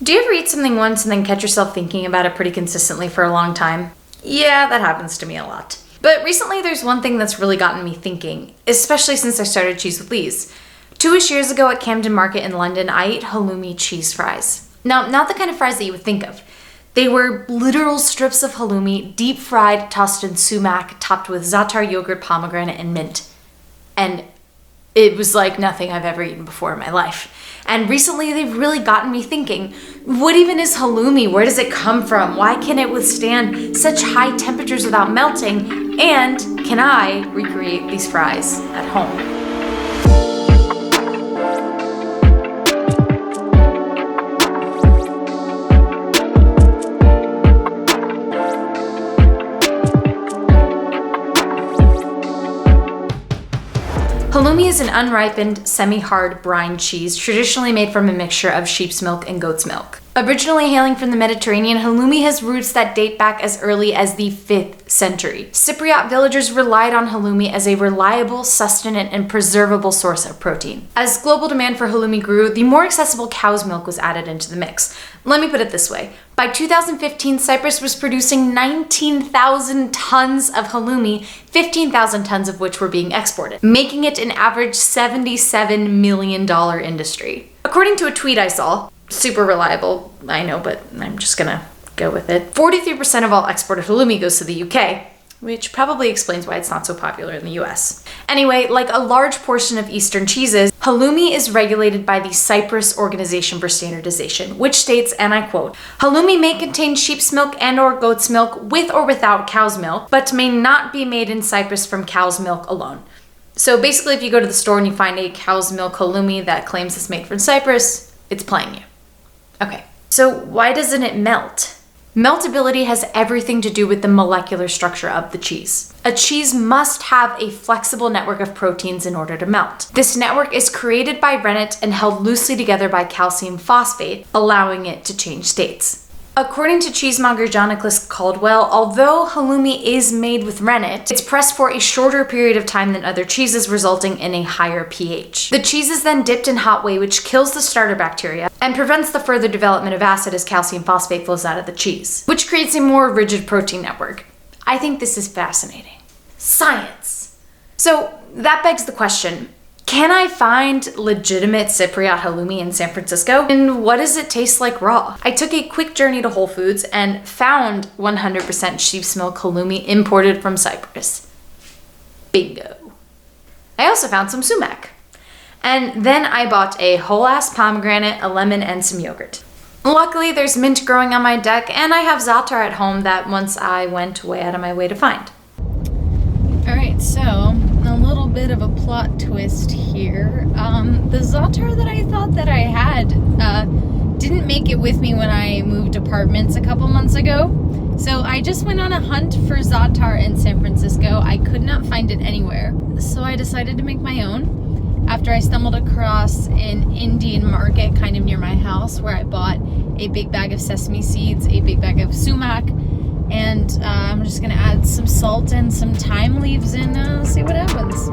Do you ever eat something once and then catch yourself thinking about it pretty consistently for a long time? Yeah, that happens to me a lot. But recently there's one thing that's really gotten me thinking, especially since I started Cheese with Lee's. 2-ish years ago at Camden Market in London, I ate halloumi cheese fries. Now, not the kind of fries that you would think of. They were literal strips of halloumi, deep fried, tossed in sumac, topped with Za'atar yogurt, pomegranate, and mint. And it was like nothing I've ever eaten before in my life. And recently they've really gotten me thinking, what even is halloumi? Where does it come from? Why can it withstand such high temperatures without melting? And can I recreate these fries at home? Halloumi is an unripened, semi-hard brine cheese traditionally made from a mixture of sheep's milk and goat's milk. Originally hailing from the Mediterranean, halloumi has roots that date back as early as the 5th century. Cypriot villagers relied on halloumi as a reliable, sustenance, and preservable source of protein. As global demand for halloumi grew, the more accessible cow's milk was added into the mix. Let me put it this way. By 2015, Cyprus was producing 19,000 tons of halloumi, 15,000 tons of which were being exported, making it an average $77 million industry. According to a tweet I saw, super reliable, I know, but I'm just gonna go with it. 43% of all exported halloumi goes to the UK, which probably explains why it's not so popular in the US. Anyway, like a large portion of Eastern cheeses, halloumi is regulated by the Cyprus Organization for Standardization, which states, and I quote, "Halloumi may contain sheep's milk and/or goat's milk with or without cow's milk, but may not be made in Cyprus from cow's milk alone." So basically, if you go to the store and you find a cow's milk halloumi that claims it's made from Cyprus, it's playing you. Okay, so why doesn't it melt? Meltability has everything to do with the molecular structure of the cheese. A cheese must have a flexible network of proteins in order to melt. This network is created by rennet and held loosely together by calcium phosphate, allowing it to change states. According to cheesemonger Gianaclis Caldwell, although halloumi is made with rennet, it's pressed for a shorter period of time than other cheeses, resulting in a higher pH. The cheese is then dipped in hot whey, which kills the starter bacteria and prevents the further development of acid as calcium phosphate flows out of the cheese, which creates a more rigid protein network. I think this is fascinating. Science! So that begs the question, can I find legitimate Cypriot halloumi in San Francisco? And what does it taste like raw? I took a quick journey to Whole Foods and found 100% sheep's milk halloumi imported from Cyprus. Bingo. I also found some sumac. And then I bought a whole-ass pomegranate, a lemon, and some yogurt. Luckily, there's mint growing on my deck, and I have Za'atar at home that once I went way out of my way to find. Alright, so a little bit of a plot twist here. The Za'atar that I thought that I had didn't make it with me when I moved apartments a couple months ago. So I just went on a hunt for Za'atar in San Francisco. I could not find it anywhere. So I decided to make my own after I stumbled across an Indian market kind of near my house where I bought a big bag of sesame seeds, a big bag of sumac, and I'm just gonna add some salt and some thyme leaves and see what happens.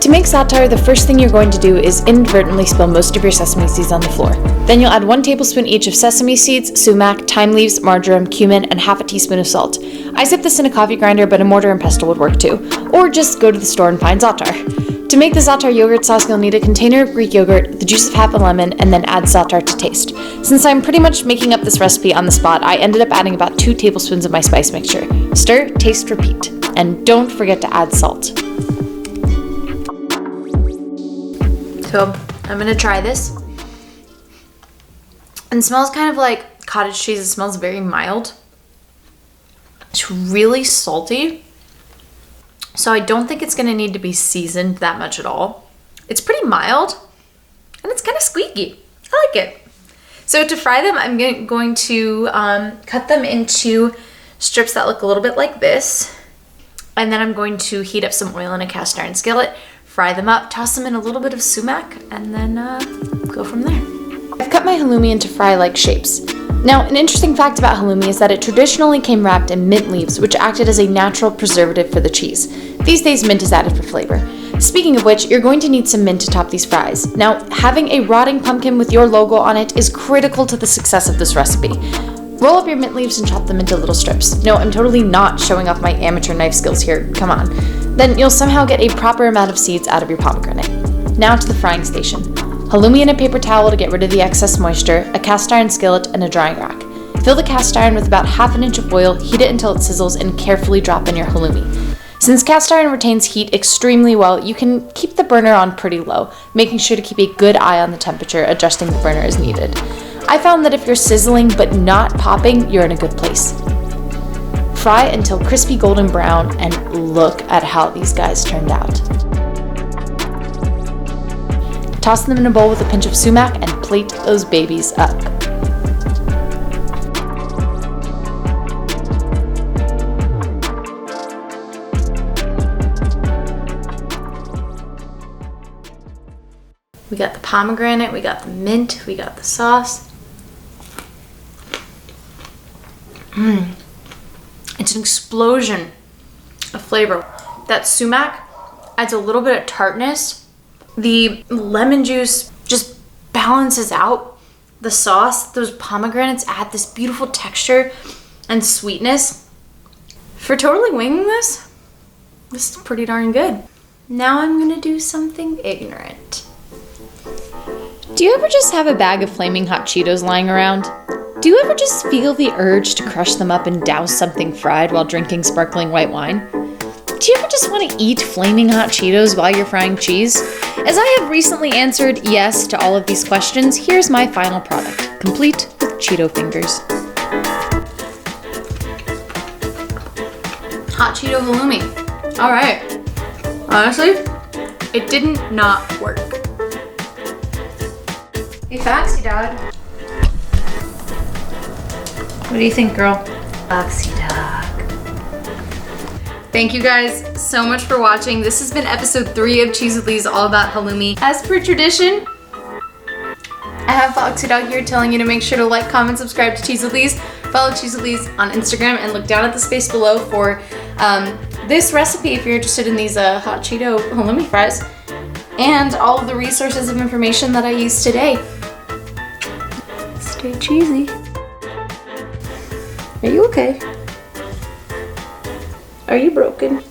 To make Za'atar, the first thing you're going to do is inadvertently spill most of your sesame seeds on the floor. Then you'll add 1 tablespoon each of sesame seeds, sumac, thyme leaves, marjoram, cumin, and half a teaspoon of salt. I zip this in a coffee grinder, but a mortar and pestle would work too. Or just go to the store and find Za'atar. To make the Za'atar yogurt sauce, you'll need a container of Greek yogurt, the juice of half a lemon, and then add Za'atar to taste. Since I'm pretty much making up this recipe on the spot, I ended up adding about 2 tablespoons of my spice mixture. Stir, taste, repeat. And don't forget to add salt. So, I'm gonna try this. And it smells kind of like cottage cheese. It smells very mild. It's really salty. So I don't think it's gonna need to be seasoned that much at all. It's pretty mild and it's kind of squeaky. I like it. So to fry them, I'm going to cut them into strips that look a little bit like this. And then I'm going to heat up some oil in a cast iron skillet, fry them up, toss them in a little bit of sumac, and then go from there. I've cut my halloumi into fry-like shapes. Now, an interesting fact about halloumi is that it traditionally came wrapped in mint leaves, which acted as a natural preservative for the cheese. These days, mint is added for flavor. Speaking of which, you're going to need some mint to top these fries. Now, having a rotting pumpkin with your logo on it is critical to the success of this recipe. Roll up your mint leaves and chop them into little strips. No, I'm totally not showing off my amateur knife skills here, come on. Then you'll somehow get a proper amount of seeds out of your pomegranate. Now to the frying station. Halloumi in a paper towel to get rid of the excess moisture, a cast iron skillet, and a drying rack. Fill the cast iron with about half an inch of oil, heat it until it sizzles, and carefully drop in your halloumi. Since cast iron retains heat extremely well, you can keep the burner on pretty low, making sure to keep a good eye on the temperature, adjusting the burner as needed. I found that if you're sizzling but not popping, you're in a good place. Fry until crispy golden brown, and look at how these guys turned out. Toss them in a bowl with a pinch of sumac and plate those babies up. We got the pomegranate, we got the mint, we got the sauce. It's an explosion of flavor. That sumac adds a little bit of tartness. The lemon juice just balances out the sauce. Those pomegranates add this beautiful texture and sweetness. For totally winging this is pretty darn good. Now I'm gonna do something ignorant. Do you ever just have a bag of flaming hot Cheetos lying around? Do you ever just feel the urge to crush them up and douse something fried while drinking sparkling white wine? Do you ever just want to eat flaming hot Cheetos while you're frying cheese? As I have recently answered yes to all of these questions, here's my final product, complete with Cheeto fingers. Hot Cheeto halloumi. All right. Honestly, it didn't not work. Hey, Foxy Dog. What do you think, girl? Foxy Dog. Thank you guys so much for watching. This has been episode 3 of Cheese with Lee's all about halloumi. As per tradition, I have Foxy Dog here telling you to make sure to like, comment, subscribe to Cheese with Lee's. Follow Cheese with Lee's on Instagram and look down at the space below for this recipe if you're interested in these hot Cheeto halloumi fries and all of the resources of information that I used today. Stay cheesy. Are you okay? Are you broken?